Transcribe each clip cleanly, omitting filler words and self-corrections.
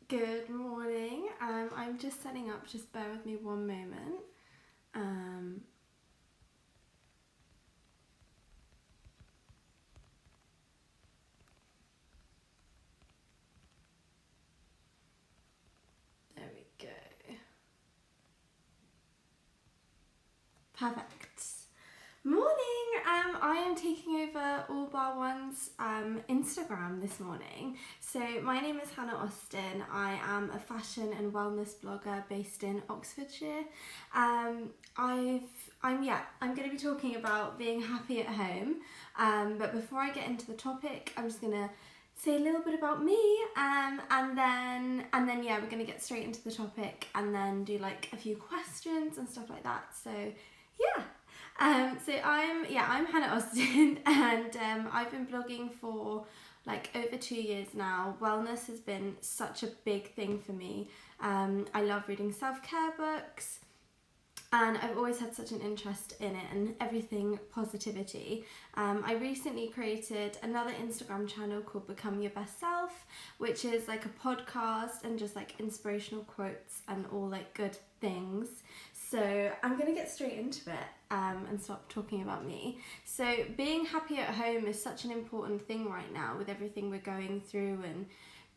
Good morning. I'm just setting up, just bear with me one moment. Um, there we go. Perfect. Morning. I am taking over All Bar One's Instagram this morning. So my name is Hannah Austin. I am a fashion and wellness blogger based in Oxfordshire. I'm going to be talking about being happy at home. But before I get into the topic, I'm just going to say a little bit about me, and then we're going to get straight into the topic and then do like a few questions and stuff like that. So yeah. So I'm Hannah Austin, and I've been blogging for like over 2 years now. Wellness has been such a big thing for me. I love reading self-care books, and I've always had such an interest in it and everything positivity. I recently created another Instagram channel called Become Your Best Self, which is like a podcast and just like inspirational quotes and all like good things. So I'm going to get straight into it and stop talking about me. So being happy at home is such an important thing right now with everything we're going through, and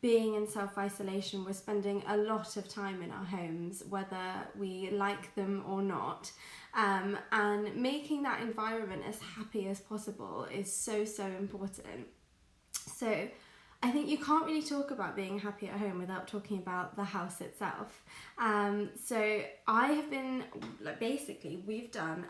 being in self-isolation. We're spending a lot of time in our homes, whether we like them or not. And making that environment as happy as possible is so important. So I think you can't really talk about being happy at home without talking about the house itself. So I have been, we've done,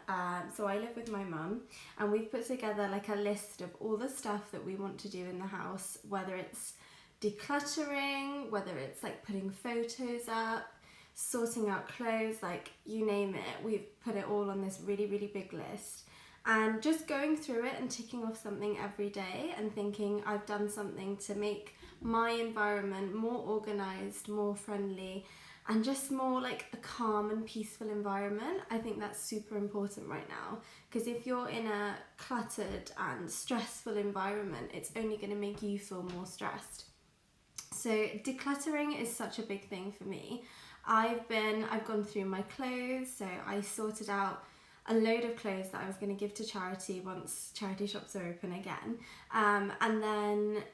so I live with my mum, and we've put together like a list of all the stuff that we want to do in the house, whether it's decluttering, whether it's like putting photos up, sorting out clothes, like you name it. We've put it all on this really big list. And just going through it and ticking off something every day and thinking I've done something to make my environment more organised, more friendly, and just more like a calm and peaceful environment. I think that's super important right now, because if you're in a cluttered and stressful environment, it's only going to make you feel more stressed. So decluttering is such a big thing for me. I've gone through my clothes, so I sorted out a load of clothes that I was going to give to charity once charity shops are open again. And then,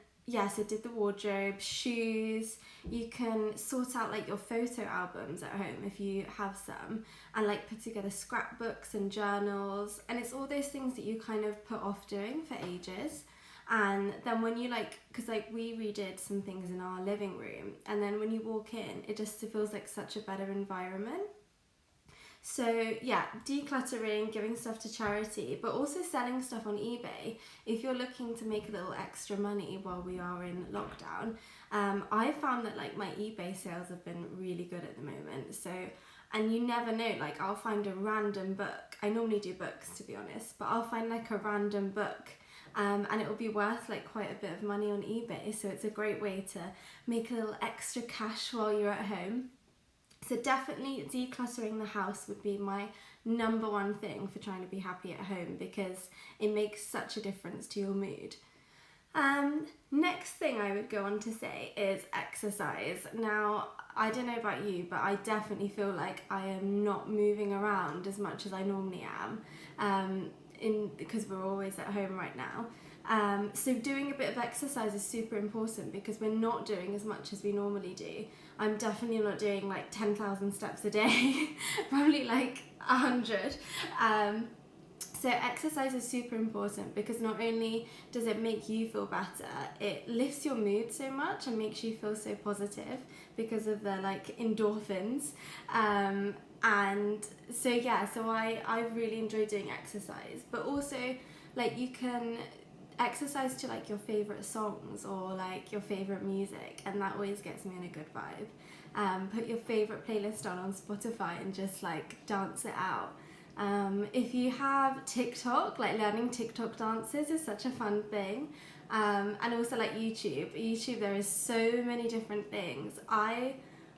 so did the wardrobe, shoes. You can sort out like your photo albums at home if you have some, and like put together scrapbooks and journals. And it's all those things that you kind of put off doing for ages. And then when you because we redid some things in our living room, and then when you walk in, it just feels like such a better environment. So yeah, decluttering, giving stuff to charity, but also selling stuff on eBay. If you're looking to make a little extra money while we are in lockdown, I found that like my eBay sales have been really good at the moment. So, and you never know, like I'll find a random book. I normally do books, to be honest, but I'll find like a random book, and it will be worth like quite a bit of money on eBay. So it's a great way to make a little extra cash while you're at home. So definitely decluttering the house would be my number one thing for trying to be happy at home, because it makes such a difference to your mood. Next thing I would go on to say is exercise. Now, I don't know about you, but I definitely feel like I am not moving around as much as I normally am, because we're always at home right now. So doing a bit of exercise is super important, because we're not doing as much as we normally do. I'm definitely not doing like 10,000 steps a day, probably like 100. So exercise is super important, because not only does it make you feel better, it lifts your mood so much and makes you feel so positive because of the like endorphins. And so I really enjoy doing exercise, but also like you can exercise to like your favorite songs or like your favorite music, and that always gets me in a good vibe. Put your favorite playlist on Spotify and just like dance it out. If you have TikTok, like learning TikTok dances is such a fun thing. And also like YouTube, there is so many different things.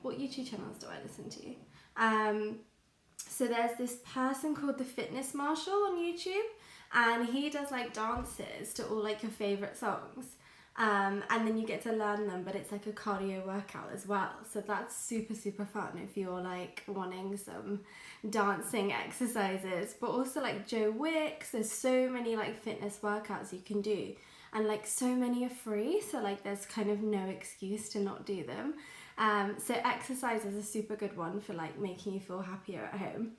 What YouTube channels do I listen to? So there's this person called the Fitness Marshall on YouTube, and he does like dances to all like your favorite songs. And then you get to learn them, but it's like a cardio workout as well. So that's super, super fun if you're like wanting some dancing exercises. But also like Joe Wicks, there's so many like fitness workouts you can do. And like so many are free, so like there's kind of no excuse to not do them. So exercise is a super good one for like making you feel happier at home.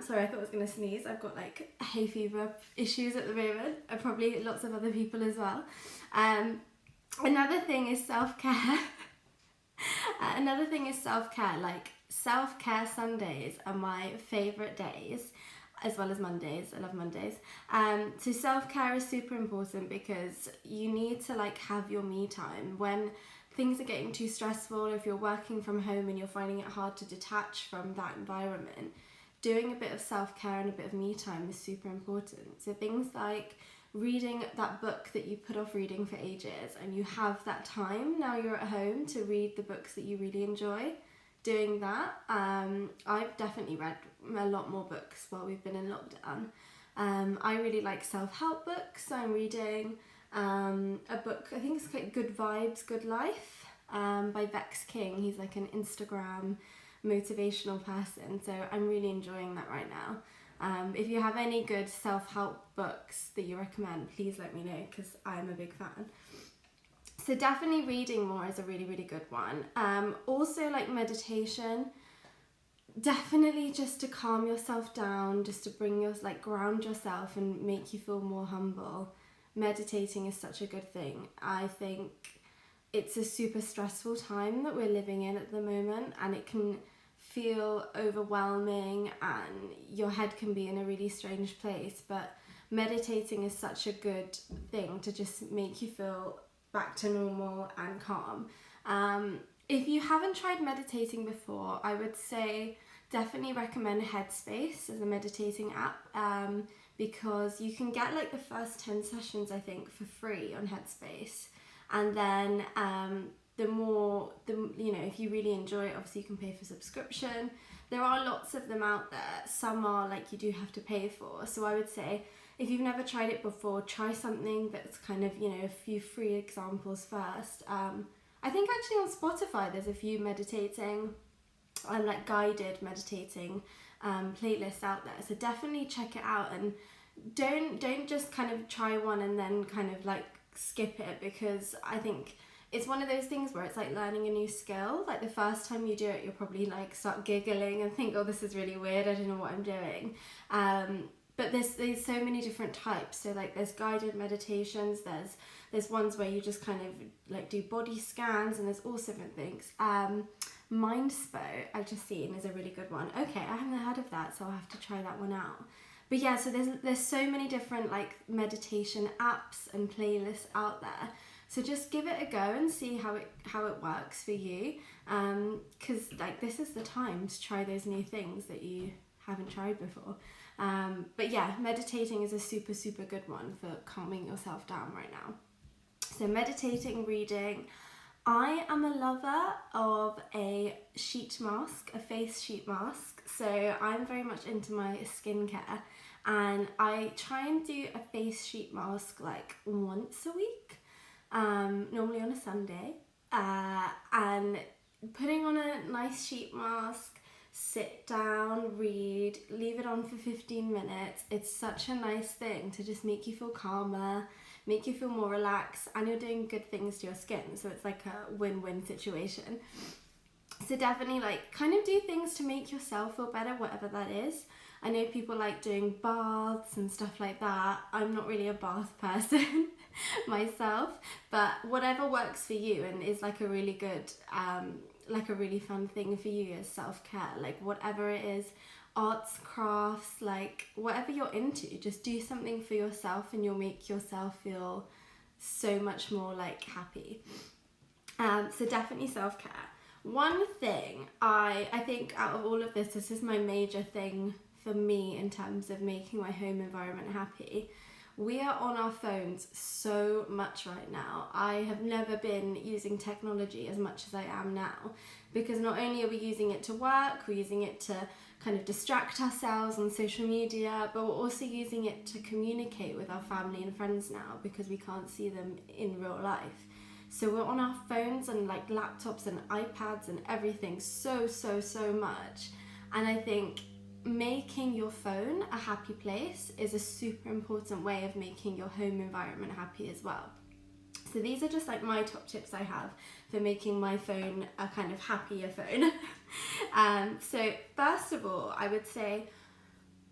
Sorry, I thought I was going to sneeze. I've got like hay fever issues at the moment, and probably lots of other people as well. Another thing is self-care. Another thing is self-care. Like self-care Sundays are my favourite days, as well as Mondays. I love Mondays. So self-care is super important because you need to like have your me time when things are getting too stressful. If you're working from home and you're finding it hard to detach from that environment, doing a bit of self-care and a bit of me time is super important. So things like reading that book that you put off reading for ages, and you have that time now you're at home to read the books that you really enjoy. Doing that. I've definitely read a lot more books while we've been in lockdown. I really like self-help books. So I'm reading a book, I think it's like Good Vibes, Good Life, by Vex King. He's like an Instagram motivational person, so I'm really enjoying that right now. If you have any good self-help books that you recommend, please let me know, because I'm a big fan. So definitely reading more is a really, really good one. Also like meditation, definitely just to calm yourself down, just to bring your, like ground yourself and make you feel more humble. Meditating is such a good thing. I think it's a super stressful time that we're living in at the moment, and it can feel overwhelming and your head can be in a really strange place, but meditating is such a good thing to just make you feel back to normal and calm. If you haven't tried meditating before, I would say definitely recommend Headspace as a meditating app, because you can get like the first 10 sessions I think for free on Headspace, and then if you really enjoy it, obviously you can pay for subscription. There are lots of them out there. Some are like you do have to pay for, so I would say if you've never tried it before, try something that's kind of, a few free examples first. I think actually on Spotify there's a few meditating and like guided meditating playlists out there, so definitely check it out, and don't just kind of try one and then kind of like skip it, because I think it's one of those things where it's like learning a new skill. Like the first time you do it, you'll probably like start giggling and think, oh, this is really weird, I don't know what I'm doing. But there's so many different types. So like there's guided meditations, there's ones where you just kind of like do body scans, and there's all different things. Mindspo I've just seen is a really good one. Okay, I haven't heard of that, so I'll have to try that one out. But yeah, so there's so many different like meditation apps and playlists out there. So just give it a go and see how it works for you. Because like this is the time to try those new things that you haven't tried before. But yeah, meditating is a super, super good one for calming yourself down right now. So meditating, reading. I am a lover of a sheet mask, a face sheet mask. So I'm very much into my skincare, and I try and do a face sheet mask like once a week, normally on a Sunday, and putting on a nice sheet mask, sit down, read, leave it on for 15 minutes. It's such a nice thing to just make you feel calmer, make you feel more relaxed, and you're doing good things to your skin, so it's like a win-win situation. So definitely like kind of do things to make yourself feel better, whatever that is. I know people like doing baths and stuff like that. I'm not really a bath person myself, but whatever works for you and is like a really good, like a really fun thing for you as self-care, like whatever it is, arts, crafts, like whatever you're into, just do something for yourself and you'll make yourself feel so much more like happy. So definitely self-care. One thing I think out of all of this is my major thing for me in terms of making my home environment happy. We are on our phones so much right now. I have never been using technology as much as I am now, because not only are we using it to work, we're using it to kind of distract ourselves on social media, but we're also using it to communicate with our family and friends now because we can't see them in real life. So we're on our phones and like laptops and iPads and everything so much. And I think making your phone a happy place is a super important way of making your home environment happy as well. So these are just like my top tips I have for making my phone a kind of happier phone. So first of all, I would say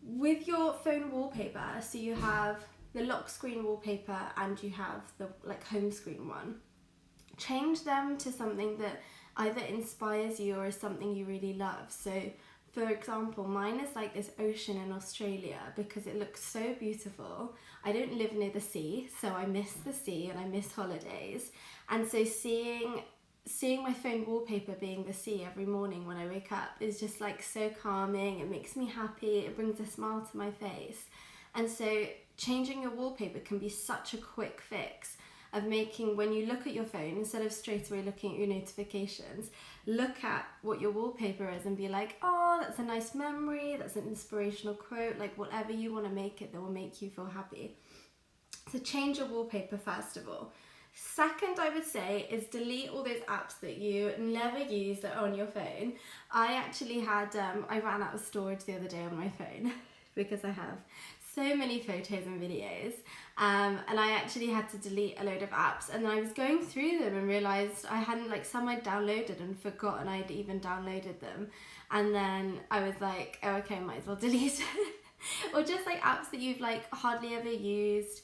with your phone wallpaper, so you have the lock screen wallpaper and you have the like home screen one, change them to something that either inspires you or is something you really love. So for example, mine is like this ocean in Australia because it looks so beautiful. I don't live near the sea, so I miss the sea and I miss holidays. And so seeing my phone wallpaper being the sea every morning when I wake up is just like so calming. It makes me happy. It brings a smile to my face. And so changing your wallpaper can be such a quick fix of making, when you look at your phone, instead of straight away looking at your notifications, look at what your wallpaper is and be like, oh, that's a nice memory, that's an inspirational quote, like whatever you want to make it that will make you feel happy. So change your wallpaper first of all. Second, I would say, is delete all those apps that you never use that are on your phone. I actually had, I ran out of storage the other day on my phone because I have so many photos and videos, and I actually had to delete a load of apps, and then I was going through them and realised I hadn't, like, some I'd downloaded and forgotten I'd even downloaded them, and then I was like, oh okay, might as well delete it. Or just like apps that you've like hardly ever used.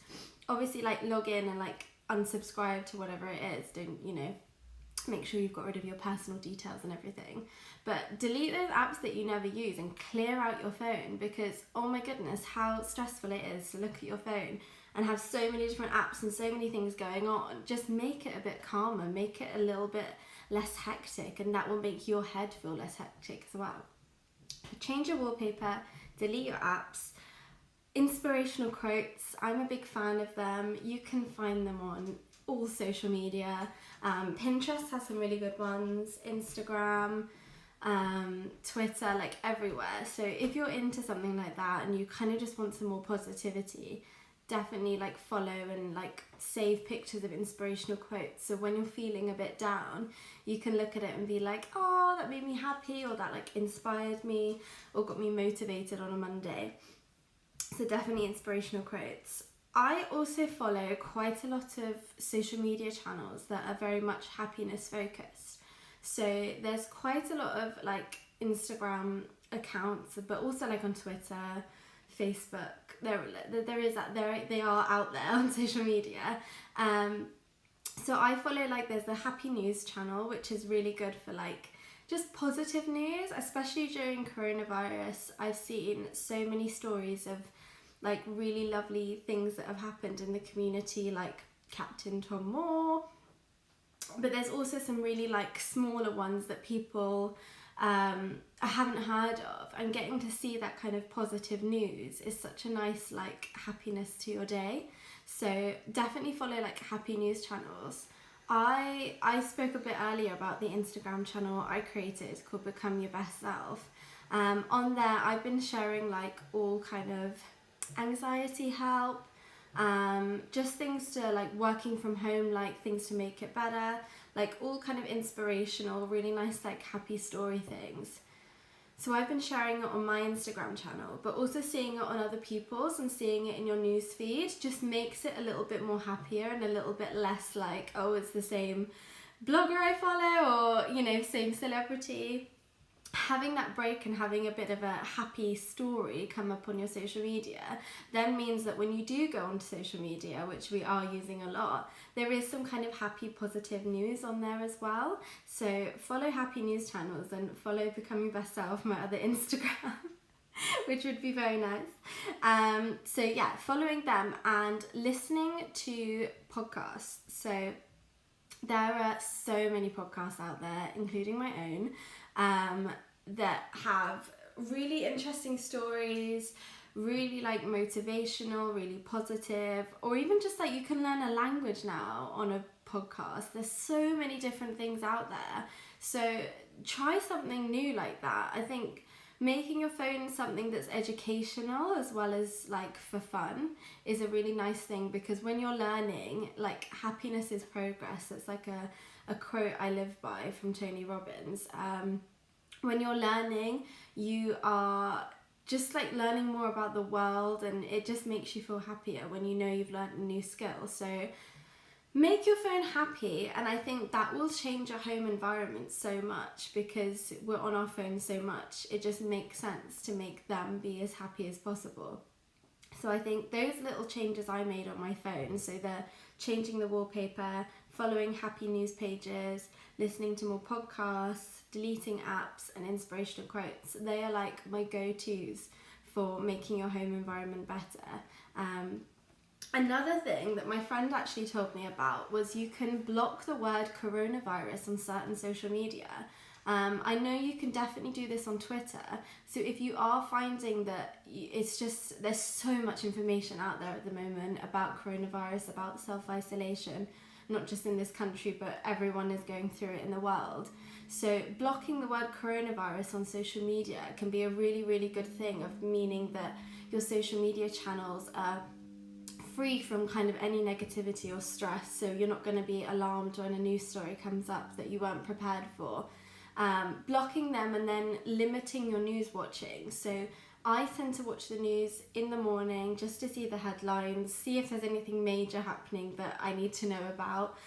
Obviously like log in and like unsubscribe to whatever it is, don't, you know, make sure you've got rid of your personal details and everything, but delete those apps that you never use and clear out your phone, because oh my goodness, how stressful it is to look at your phone and have so many different apps and so many things going on. Just make it a bit calmer, make it a little bit less hectic, and that will make your head feel less hectic as well. Change your wallpaper, delete your apps. Inspirational quotes, I'm a big fan of them. You can find them on all social media. Pinterest has some really good ones, Instagram, Twitter, like everywhere. So if you're into something like that and you kind of just want some more positivity, definitely like follow and like save pictures of inspirational quotes. So when you're feeling a bit down, you can look at it and be like, oh, that made me happy, or that like inspired me or got me motivated on a Monday. So definitely inspirational quotes. I also follow quite a lot of social media channels that are very much happiness focused. So there's quite a lot of like Instagram accounts, but also like on Twitter, Facebook. There is that, they are out there on social media. So I follow, like, there's the Happy News channel, which is really good for like just positive news, especially during coronavirus. I've seen so many stories of like really lovely things that have happened in the community, like Captain Tom Moore. But there's also some really like smaller ones that people I haven't heard of, and getting to see that kind of positive news is such a nice like happiness to your day. So definitely follow like happy news channels. I spoke a bit earlier about the Instagram channel I created called Become Your Best Self. On there I've been sharing like all kind of anxiety help, just things to like working from home, like things to make it better, like all kind of inspirational, really nice like happy story things. So I've been sharing it on my Instagram channel, but also seeing it on other people's and seeing it in your news feed just makes it a little bit more happier and a little bit less like, oh, it's the same blogger I follow, or, you know, same celebrity. Having that break and having a bit of a happy story come up on your social media then means that when you do go onto social media, which we are using a lot, there is some kind of happy positive news on there as well. So follow happy news channels and follow Become Your Best Self, my other Instagram, which would be very nice. So yeah, following them and listening to podcasts. So there are so many podcasts out there, including my own, that have really interesting stories, really like motivational, really positive, or even just like you can learn a language now on a podcast. There's so many different things out there. So try something new like that. I think making your phone something that's educational as well as like for fun is a really nice thing, because when you're learning, like, happiness is progress. It's like a quote I live by from Tony Robbins. When you're learning, you are just like learning more about the world, and it just makes you feel happier when you know you've learned a new skill. So make your phone happy, and I think that will change your home environment so much, because we're on our phones so much. It just makes sense to make them be as happy as possible. So I think those little changes I made on my phone, so the changing the wallpaper, following happy news pages, listening to more podcasts, deleting apps and inspirational quotes, they are like my go-tos for making your home environment better. Another thing that my friend actually told me about was you can block the word coronavirus on certain social media. I know you can definitely do this on Twitter. So if you are finding that it's just, there's so much information out there at the moment about coronavirus, about self-isolation, not just in this country, but everyone is going through it in the world. So blocking the word coronavirus on social media can be a really, really good thing, of meaning that your social media channels are free from kind of any negativity or stress, so you're not going to be alarmed when a news story comes up that you weren't prepared for. Blocking them and then limiting your news watching. So I tend to watch the news in the morning just to see the headlines, see if there's anything major happening that I need to know about.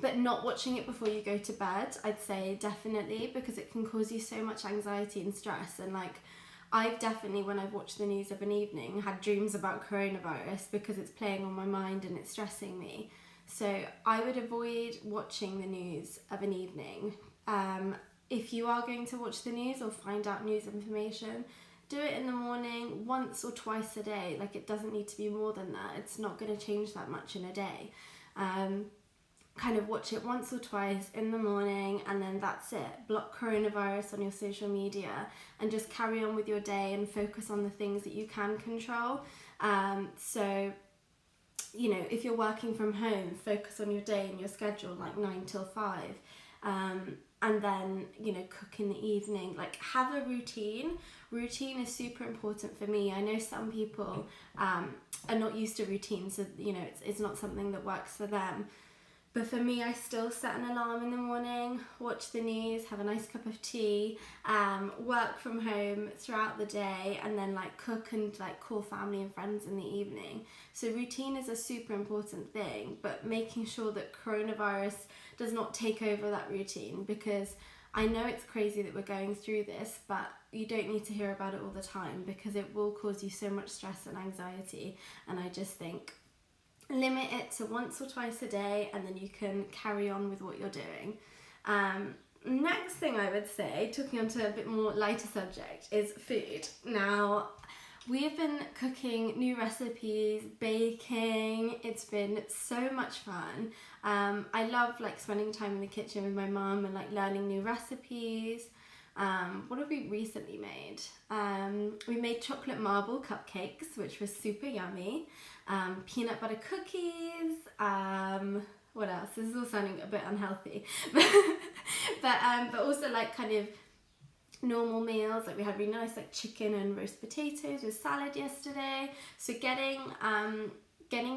But not watching it before you go to bed, I'd say, definitely, because it can cause you so much anxiety and stress. And like, I've definitely, when I've watched the news of an evening, had dreams about coronavirus because it's playing on my mind and it's stressing me. So I would avoid watching the news of an evening. If you are going to watch the news or find out news information, do it in the morning, once or twice a day. Like, it doesn't need to be more than that. It's not going to change that much in a day. Kind of watch it once or twice in the morning, and then that's it. Block coronavirus on your social media and just carry on with your day and focus on the things that you can control. So, you know, if you're working from home, focus on your day and your schedule, like 9 till 5. And then, you know, cook in the evening. Like, have a routine. Routine is super important for me. I know some people are not used to routine, so, you know, it's not something that works for them. But for me, I still set an alarm in the morning, watch the news, have a nice cup of tea, work from home throughout the day, and then like cook and like call family and friends in the evening. So routine is a super important thing, but making sure that coronavirus does not take over that routine, because I know it's crazy that we're going through this, but you don't need to hear about it all the time, because it will cause you so much stress and anxiety. And I just think, limit it to once or twice a day, and then you can carry on with what you're doing. Next thing I would say, talking onto a bit more lighter subject, is food. Now, we have been cooking new recipes, baking. It's been so much fun. I love like spending time in the kitchen with my mum and like learning new recipes. What have we recently made? We made chocolate marble cupcakes, which was super yummy. Peanut butter cookies. What else? This is all sounding a bit unhealthy, but also like kind of normal meals. Like, we had really nice like chicken and roast potatoes with salad yesterday. So getting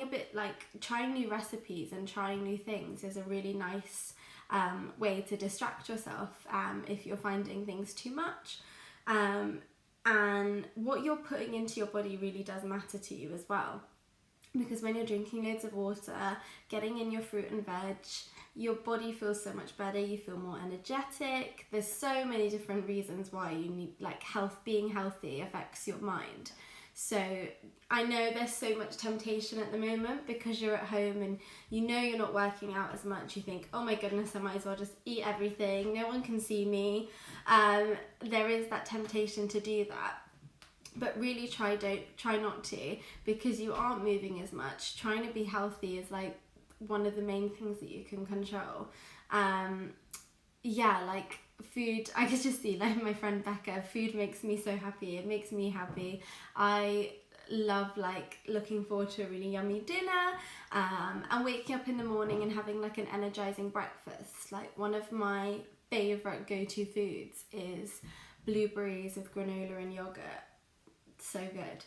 a bit like trying new recipes and trying new things is a really nice way to distract yourself if you're finding things too much. And what you're putting into your body really does matter to you as well, because when you're drinking loads of water, getting in your fruit and veg, your body feels so much better. You feel more energetic. There's so many different reasons why you need, like, being healthy affects your mind. So I know there's so much temptation at the moment because you're at home and you know you're not working out as much. You think, oh my goodness, I might as well just eat everything. No one can see me. There is that temptation to do that. But really try not to, because you aren't moving as much. Trying to be healthy is like one of the main things that you can control. Like food, I could just see, like my friend Becca, food makes me so happy. It makes me happy. I love like looking forward to a really yummy dinner, and waking up in the morning and having like an energizing breakfast. Like, one of my favorite go-to foods is blueberries with granola and yogurt. So good.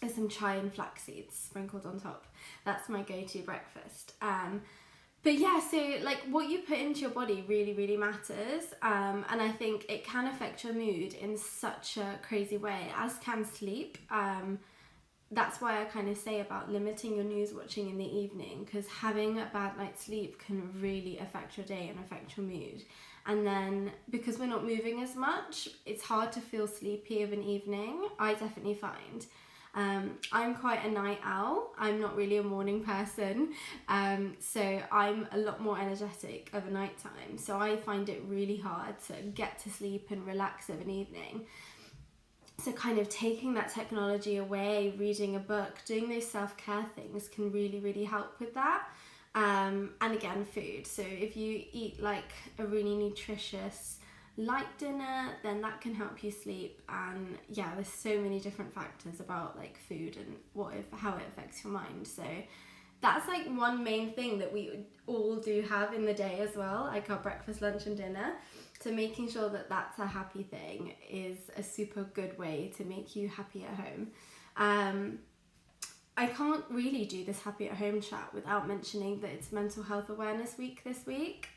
There's some chai and flax seeds sprinkled on top. That's my go-to breakfast. But yeah, so like what you put into your body really, really matters. And I think it can affect your mood in such a crazy way, as can sleep. That's why I kind of say about limiting your news watching in the evening, because having a bad night's sleep can really affect your day and affect your mood. And then because we're not moving as much, it's hard to feel sleepy of an evening, I definitely find. I'm quite a night owl. I'm not really a morning person. So I'm a lot more energetic of a nighttime. So I find it really hard to get to sleep and relax of an evening. So kind of taking that technology away, reading a book, doing those self-care things can really, really help with that. And again, food. So if you eat like a really nutritious light dinner, then that can help you sleep. And yeah, there's so many different factors about like food and how it affects your mind. So that's like one main thing that we all do have in the day as well, like our breakfast, lunch and dinner. So making sure that that's a happy thing is a super good way to make you happy at home. I can't really do this happy at home chat without mentioning that it's Mental Health Awareness Week this week.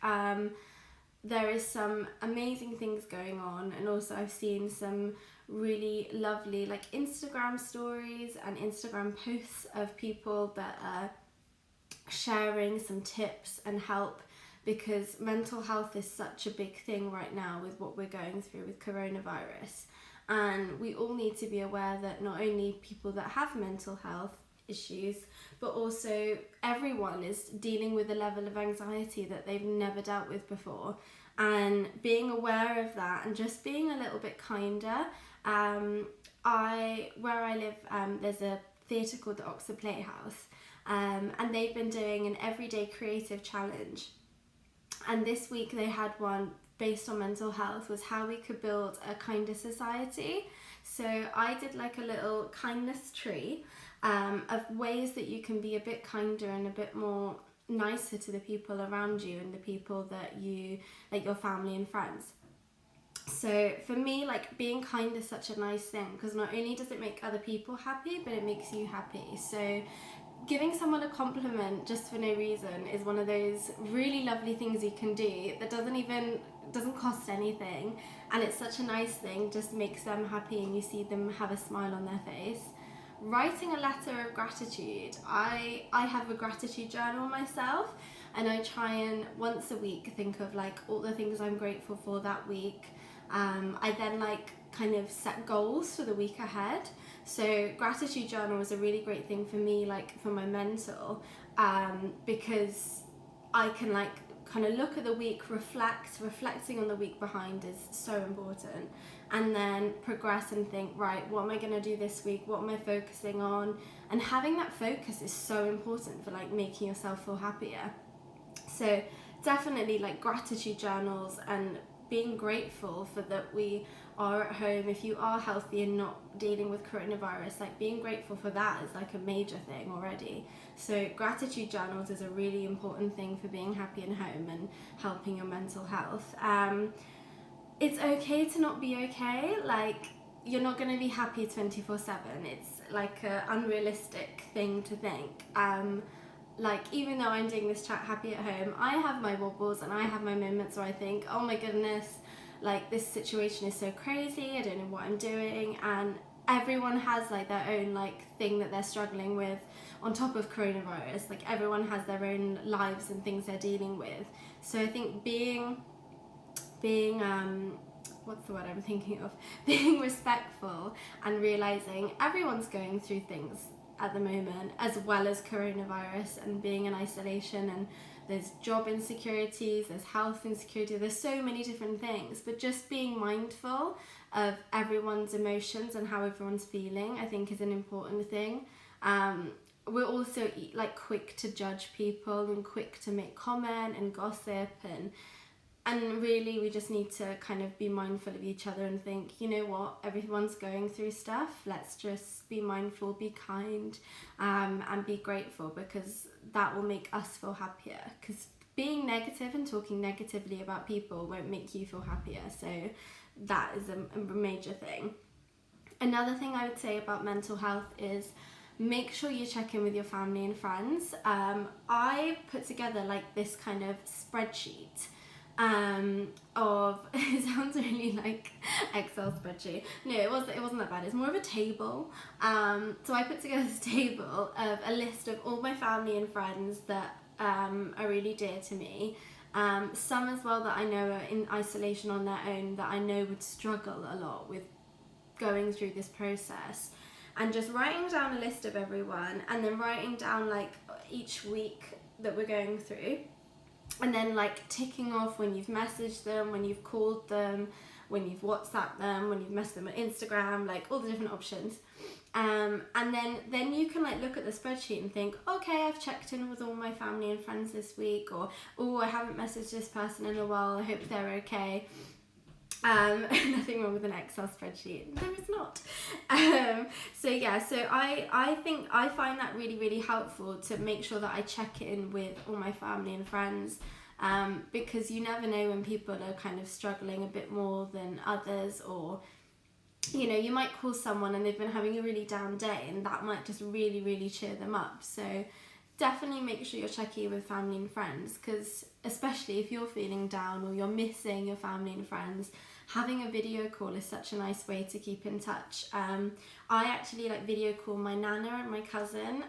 There is some amazing things going on, and also I've seen some really lovely like Instagram stories and Instagram posts of people that are sharing some tips and help, because mental health is such a big thing right now with what we're going through with coronavirus. And we all need to be aware that not only people that have mental health issues, but also everyone is dealing with a level of anxiety that they've never dealt with before. And being aware of that and just being a little bit kinder. Where I live, there's a theatre called the Oxford Playhouse, and they've been doing an everyday creative challenge. And this week they had one based on mental health, was how we could build a kinder society. So I did like a little kindness tree of ways that you can be a bit kinder and a bit more nicer to the people around you and the people that you, like your family and friends. So for me, like being kind is such a nice thing, because not only does it make other people happy, but it makes you happy. So giving someone a compliment just for no reason is one of those really lovely things you can do that doesn't cost anything, and it's such a nice thing, just makes them happy and you see them have a smile on their face. Writing a letter of gratitude. I have a gratitude journal myself, and I try and once a week think of like all the things I'm grateful for that week. I then like kind of set goals for the week ahead. So gratitude journal is a really great thing for me, like for my mental, because I can like kind of look at the week, reflecting on the week behind is so important, and then progress and think, right, what am I going to do this week, what am I focusing on? And having that focus is so important for like making yourself feel happier. So definitely like gratitude journals and being grateful for that we are at home. If you are healthy and not dealing with coronavirus, like being grateful for that is like a major thing already. So gratitude journals is a really important thing for being happy at home and helping your mental health. It's okay to not be okay. Like you're not going to be happy 24/7. It's like an unrealistic thing to think. Like even though I'm doing this chat happy at home, I have my wobbles and I have my moments where I think, oh my goodness, like this situation is so crazy, I don't know what I'm doing. And everyone has like their own like thing that they're struggling with on top of coronavirus. Like everyone has their own lives and things they're dealing with. So I think being what's the word I'm thinking of, being respectful and realizing everyone's going through things at the moment, as well as coronavirus, and being in isolation, and there's job insecurities, there's health insecurity, there's so many different things, but just being mindful of everyone's emotions and how everyone's feeling, I think is an important thing. We're also like quick to judge people and quick to make comment and gossip, and really we just need to kind of be mindful of each other and think, you know what, everyone's going through stuff, let's just be mindful, be kind, and be grateful, because that will make us feel happier, because being negative and talking negatively about people won't make you feel happier. So that is a major thing. Another thing I would say about mental health is make sure you check in with your family and friends. I put together like this kind of spreadsheet of it sounds really like Excel spreadsheet. No, it wasn't that bad. It's more of a table. So I put together this table of a list of all my family and friends that are really dear to me. Some as well that I know are in isolation on their own, that I know would struggle a lot with going through this process, and just writing down a list of everyone, and then writing down like each week that we're going through, and then like ticking off when you've messaged them, when you've called them, when you've WhatsApped them, when you've messaged them on Instagram, like all the different options. And then you can like look at the spreadsheet and think, okay, I've checked in with all my family and friends this week, or oh, I haven't messaged this person in a while, I hope they're okay. Nothing wrong with an Excel spreadsheet. There is not. So I think I find that really, really helpful to make sure that I check in with all my family and friends, because you never know when people are kind of struggling a bit more than others, or you know, you might call someone and they've been having a really down day, and that might just really, really cheer them up. So definitely make sure you're checking in with family and friends, because especially if you're feeling down or you're missing your family and friends, having a video call is such a nice way to keep in touch. I actually like video call my nana and my cousin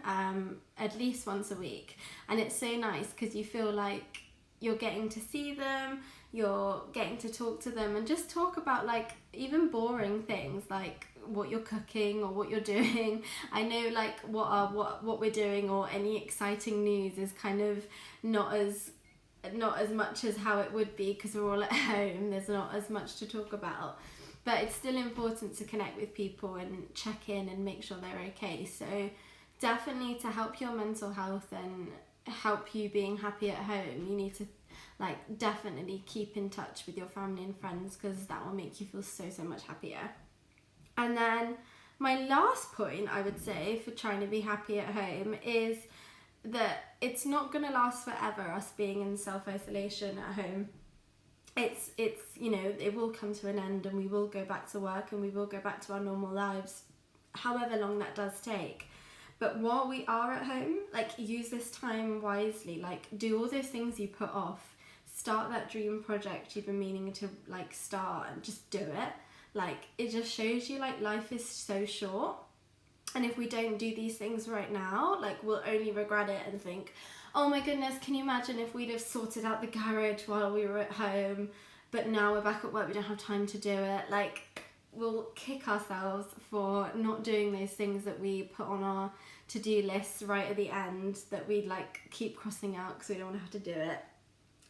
at least once a week, and it's so nice because you feel like you're getting to see them, you're getting to talk to them, and just talk about like even boring things like what you're cooking or what you're doing. I know like what we're doing or any exciting news is kind of not as much as how it would be because we're all at home. There's not as much to talk about, but it's still important to connect with people and check in and make sure they're okay. So definitely, to help your mental health and help you being happy at home, you need to like definitely keep in touch with your family and friends, because that will make you feel so much happier. And then my last point I would say for trying to be happy at home is that it's not going to last forever, us being in self-isolation at home. It's you know, it will come to an end, and we will go back to work and we will go back to our normal lives, however long that does take. But while we are at home, like, use this time wisely, like do all those things you put off, start that dream project you've been meaning to like start, and just do it. Like, it just shows you like life is so short. And if we don't do these things right now, like, we'll only regret it and think, oh my goodness, can you imagine if we'd have sorted out the garage while we were at home, but now we're back at work, we don't have time to do it. Like, we'll kick ourselves for not doing those things that we put on our to-do lists right at the end, that we like keep crossing out because we don't want to have to do it.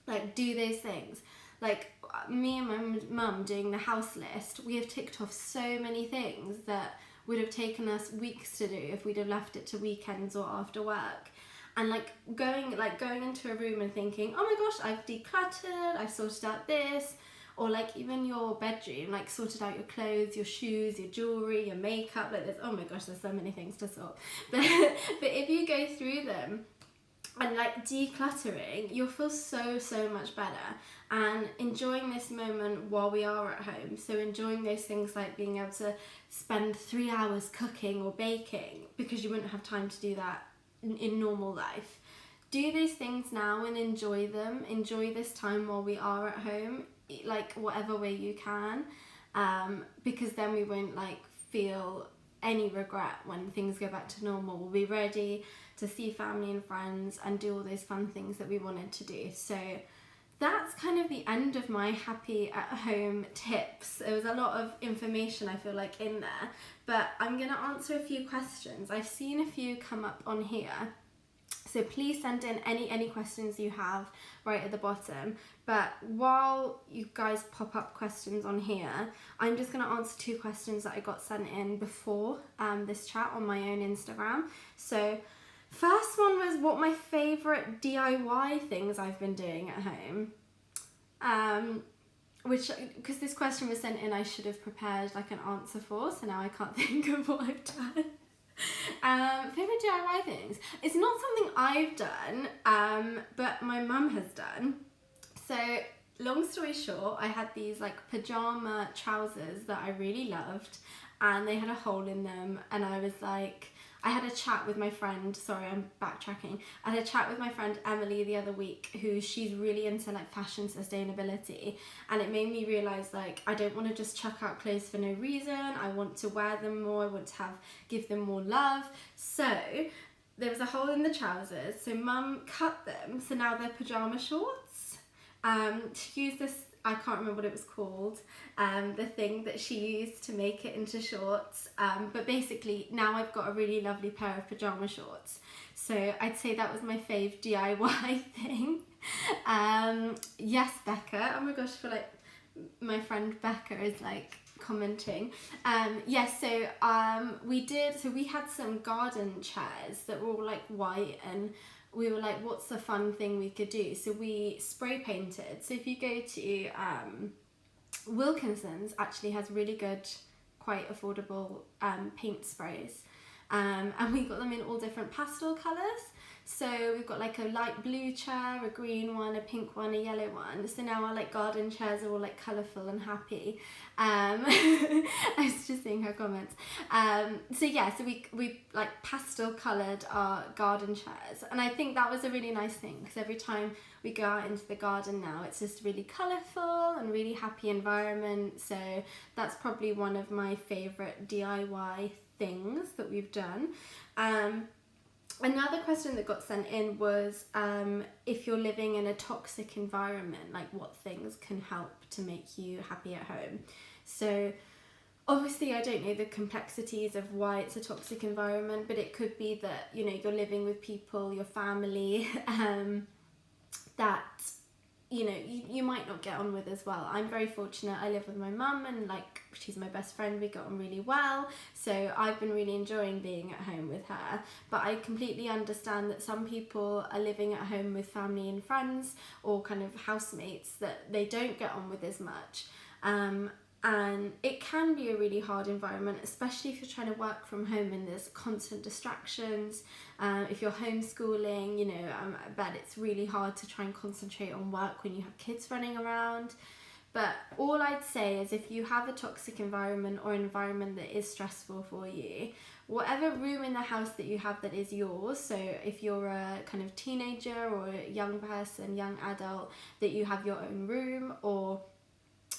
Like, do those things. Like, me and my mum doing the house list, we have ticked off so many things that would have taken us weeks to do if we'd have left it to weekends or after work. And like going into a room and thinking, oh my gosh, I've decluttered, I've sorted out this, or like even your bedroom, like sorted out your clothes, your shoes, your jewelry, your makeup, like there's, oh my gosh, there's so many things to sort. But if you go through them and like decluttering, you'll feel so much better, and enjoying this moment while we are at home. So enjoying those things like being able to spend 3 hours cooking or baking, because you wouldn't have time to do that in normal life. Do those things now and enjoy them. Enjoy this time while we are at home, like whatever way you can, because then we won't like feel any regret when things go back to normal. We'll be ready to see family and friends and do all those fun things that we wanted to do. So that's kind of the end of my happy at home tips. There was a lot of information, I feel like, in there, but I'm going to answer a few questions. I've seen a few come up on here, so please send in any questions you have right at the bottom. But while you guys pop up questions on here, I'm just going to answer 2 questions that I got sent in before this chat on my own Instagram. So first one was what my favourite DIY things I've been doing at home. Which, because this question was sent in, I should have prepared like an answer for, so now I can't think of what I've done. Favourite DIY things. It's not something I've done, but my mum has done. So long story short, I had these like pajama trousers that I really loved, and they had a hole in them, and I was like, I had a chat with my friend, sorry, I'm backtracking. I had a chat with my friend Emily the other week, she's really into like fashion sustainability, and it made me realise like I don't want to just chuck out clothes for no reason. I want to wear them more, I want to give them more love. So there was a hole in the trousers, so Mum cut them, so now they're pajama shorts. To use this, I can't remember what it was called, the thing that she used to make it into shorts, but basically now I've got a really lovely pair of pajama shorts. So I'd say that was my fave DIY thing. Yes, Becca, oh my gosh, I feel like my friend Becca is like commenting. Yes, so we had some garden chairs that were all like white, and we were like, what's the fun thing we could do? So we spray painted. So if you go to Wilkinson's, actually has really good, quite affordable paint sprays, and we got them in all different pastel colours. So we've got like a light blue chair, a green one, a pink one, a yellow one. So now our like garden chairs are all like colourful and happy. I was just seeing her comments. So yeah, so we like pastel coloured our garden chairs, and I think that was a really nice thing, because every time we go out into the garden now, it's just really colourful and really happy environment. So that's probably one of my favourite DIY things that we've done. Another question that got sent in was if you're living in a toxic environment, like what things can help to make you happy at home. So obviously I don't know the complexities of why it's a toxic environment, but it could be that, you know, you're living with people, your family, that, you know, you might not get on with as well. I'm very fortunate. I live with my mum, and like she's my best friend. We got on really well. So I've been really enjoying being at home with her. But I completely understand that some people are living at home with family and friends, or kind of housemates, that they don't get on with as much. And it can be a really hard environment, especially if you're trying to work from home and there's constant distractions. If you're homeschooling, you know, I bet it's really hard to try and concentrate on work when you have kids running around. But all I'd say is, if you have a toxic environment or an environment that is stressful for you, whatever room in the house that you have that is yours, so if you're a kind of teenager or a young person, young adult, that you have your own room, or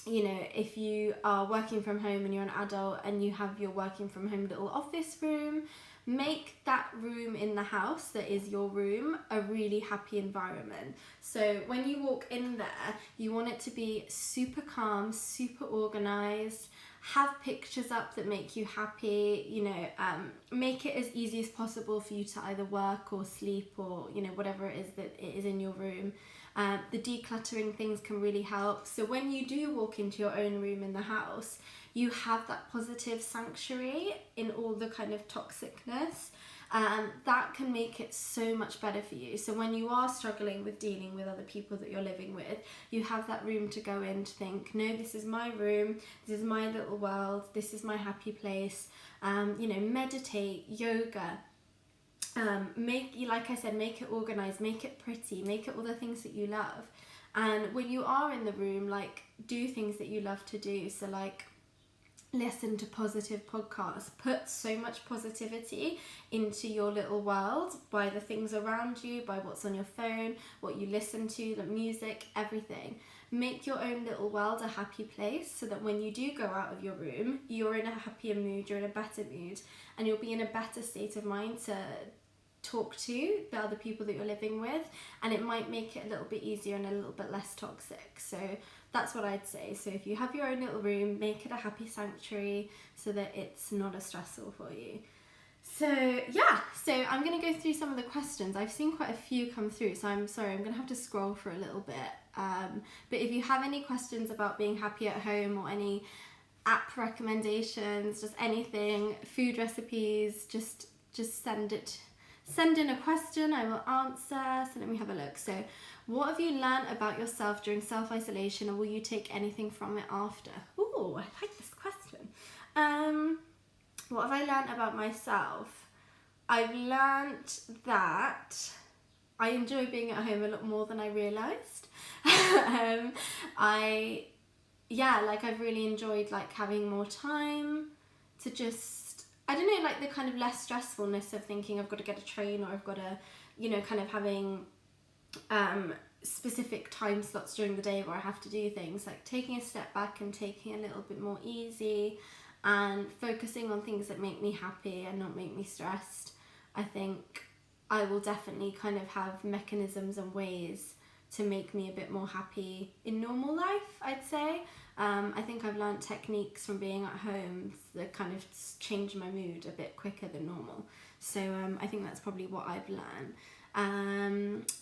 you know, if you are working from home and you're an adult and you have your working from home little office room, make that room in the house that is your room a really happy environment. So when you walk in there, you want it to be super calm, super organized, have pictures up that make you happy, you know, make it as easy as possible for you to either work or sleep, or, you know, whatever it is that it is in your room. The decluttering things can really help. So when you do walk into your own room in the house, you have that positive sanctuary in all the kind of toxicness. That can make it so much better for you. So when you are struggling with dealing with other people that you're living with, you have that room to go in to think, no, this is my room, this is my little world, this is my happy place. You know, meditate, yoga. Like I said, make it organized, make it pretty, make it all the things that you love. And when you are in the room, like, do things that you love to do. So like, listen to positive podcasts, put so much positivity into your little world by the things around you, by what's on your phone, what you listen to, the music, everything. Make your own little world a happy place, so that when you do go out of your room, you're in a happier mood, you're in a better mood, and you'll be in a better state of mind to talk to the other people that you're living with, and it might make it a little bit easier and a little bit less toxic. So that's what I'd say. So if you have your own little room, make it a happy sanctuary so that it's not as stressful for you. So yeah, so I'm going to go through some of the questions. I've seen quite a few come through, so I'm sorry, I'm going to have to scroll for a little bit. But if you have any questions about being happy at home, or any app recommendations, just anything, food recipes, just send in a question, I will answer. So let me have a look. So what have you learned about yourself during self-isolation, or will you take anything from it after? Ooh, I like this question. What have I learned about myself? I've learned that I enjoy being at home a lot more than I realised. I've really enjoyed like having more time to just, I don't know, like the kind of less stressfulness of thinking I've got to get a train, or I've got to, kind of having specific time slots during the day where I have to do things, like taking a step back and taking a little bit more easy and focusing on things that make me happy and not make me stressed. I think I will definitely kind of have mechanisms and ways to make me a bit more happy in normal life, I'd say. I think I've learned techniques from being at home that kind of change my mood a bit quicker than normal. So I think that's probably what I've learned.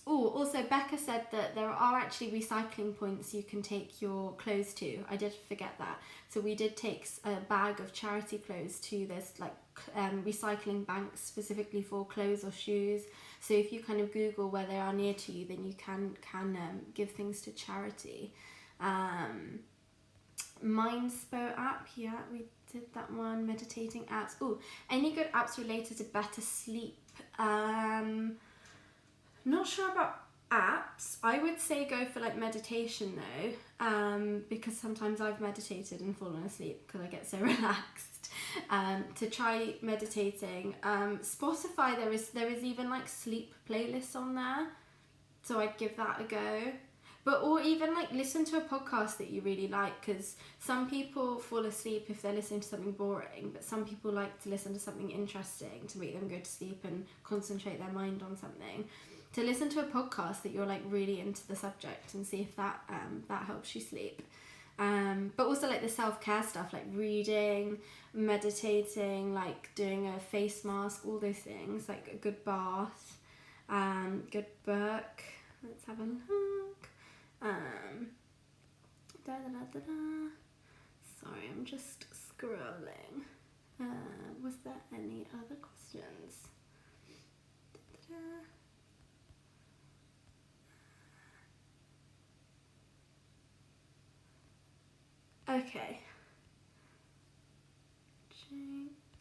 Also Becca said that there are actually recycling points you can take your clothes to. I did forget that. So we did take a bag of charity clothes to this like recycling banks specifically for clothes or shoes. So if you kind of Google where they are near to you, then you can give things to charity. Mindspo app, yeah, we did that one. Meditating apps. Any good apps related to better sleep? Not sure about apps. I would say go for like meditation though, because sometimes I've meditated and fallen asleep because I get so relaxed. To try meditating. Spotify, there is even like sleep playlists on there, so I'd give that a go. Or even like listen to a podcast that you really like, because some people fall asleep if they're listening to something boring, but some people like to listen to something interesting to make them go to sleep and concentrate their mind on something. To listen to a podcast that you're like really into the subject and see if that helps you sleep. But also like the self-care stuff, like reading, meditating, like doing a face mask, all those things, like a good bath, good book. Let's have a look. Sorry, I'm just scrolling. Was there any other questions? Okay.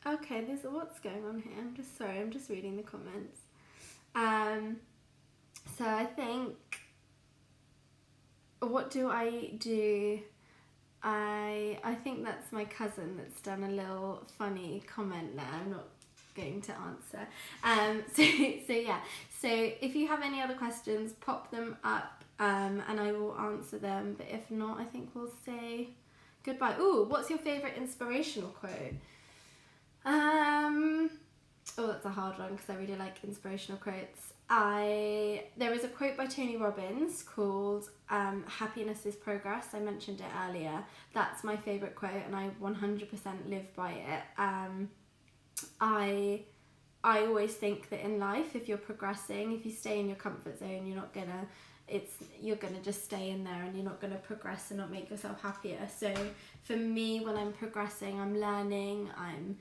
Okay, what's going on here? I'm just reading the comments. So I think, what do I do? I think that's my cousin that's done a little funny comment there. I'm not going to answer. So if you have any other questions, pop them up, and I will answer them. But if not, I think we'll say goodbye. What's your favourite inspirational quote? That's a hard one because I really like inspirational quotes. There is a quote by Tony Robbins called "Happiness is progress." I mentioned it earlier. That's my favourite quote, and I 100% live by it. I always think that in life, if you're progressing, if you stay in your comfort zone, you're gonna just stay in there, and you're not gonna progress and not make yourself happier. So for me, when I'm progressing, I'm learning, I'm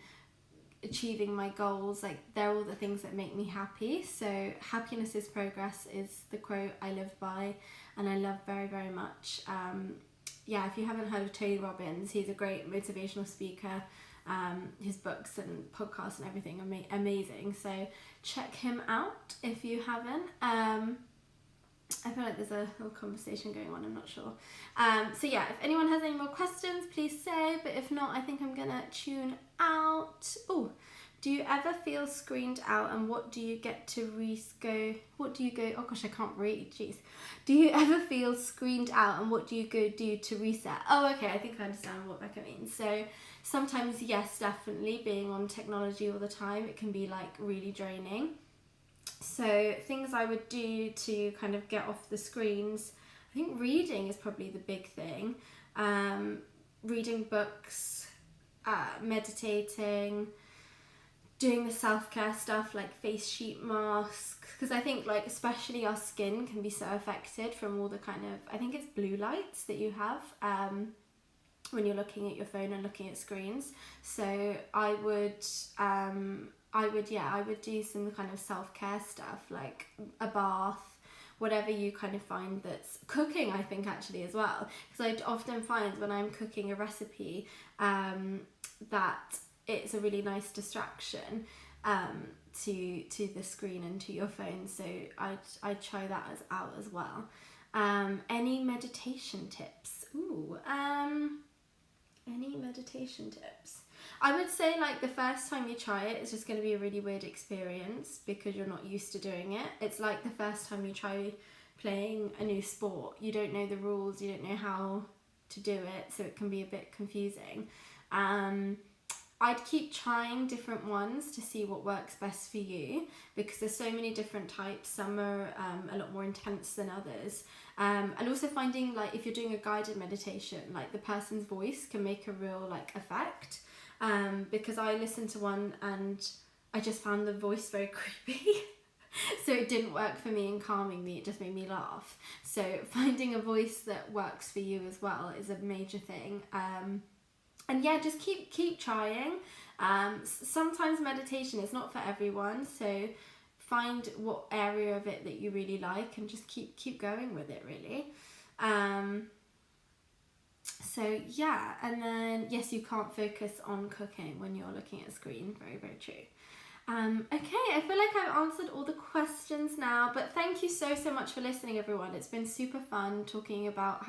achieving my goals, like they're all the things that make me happy. So happiness is progress is the quote I live by and I love very, very much. If you haven't heard of Tony Robbins, he's a great motivational speaker. His books and podcasts and everything are amazing, so check him out if you haven't. I feel like there's a little conversation going on, I'm not sure. If anyone has any more questions, please say, but if not, I think I'm gonna tune out. Do you ever feel screened out, and what do you get to oh gosh, I can't read, jeez. Do you ever feel screened out, and what do you go do to reset? Oh, okay, I think I understand what Becca means. So sometimes, yes, definitely, being on technology all the time, it can be like really draining. So things I would do to kind of get off the screens, I think reading is probably the big thing. Reading books, meditating, doing the self-care stuff like face sheet masks, because I think like especially our skin can be so affected from all the kind of, I think it's blue lights that you have when you're looking at your phone and looking at screens. So I would do some kind of self-care stuff, like a bath, whatever you kind of find that's cooking, I think actually as well, because I often find when I'm cooking a recipe that it's a really nice distraction. to the screen and to your phone. So I'd try that out as well. Any meditation tips? Any meditation tips? I would say like the first time you try it, it's just going to be a really weird experience because you're not used to doing it. It's like the first time you try playing a new sport. You don't know the rules, you don't know how to do it, so it can be a bit confusing. I'd keep trying different ones to see what works best for you because there's so many different types. Some are a lot more intense than others. And also finding like if you're doing a guided meditation, like the person's voice can make a real like effect. Because I listened to one and I just found the voice very creepy. So it didn't work for me in calming me, it just made me laugh. So finding a voice that works for you as well is a major thing. And yeah, just keep trying. Sometimes meditation is not for everyone, so find what area of it that you really like and just keep going with it, really. So yeah, and then yes, you can't focus on cooking when you're looking at a screen. Very, very true. Okay, I feel like I've answered all the questions now, but thank you so much for listening, everyone. It's been super fun talking about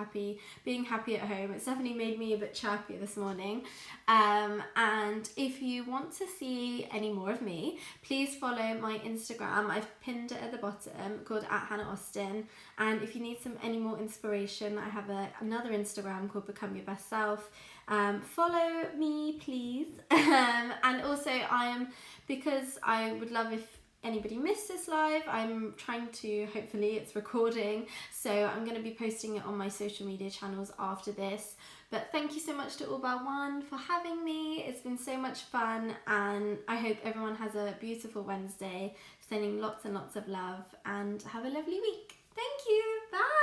being happy at home. It's definitely made me a bit chirpy this morning. And if you want to see any more of me, please follow my Instagram. I've pinned it at the bottom, called @HannahAustin. And if you need any more inspiration, I have another Instagram called Become Your Best Self. Follow me, please. And also because I would love if anybody missed this live, I'm trying to, hopefully it's recording, so I'm going to be posting it on my social media channels after this. But thank you so much to All Bar One for having me. It's been so much fun, and I hope everyone has a beautiful Wednesday. Sending lots and lots of love, and have a lovely week. Thank you. Bye.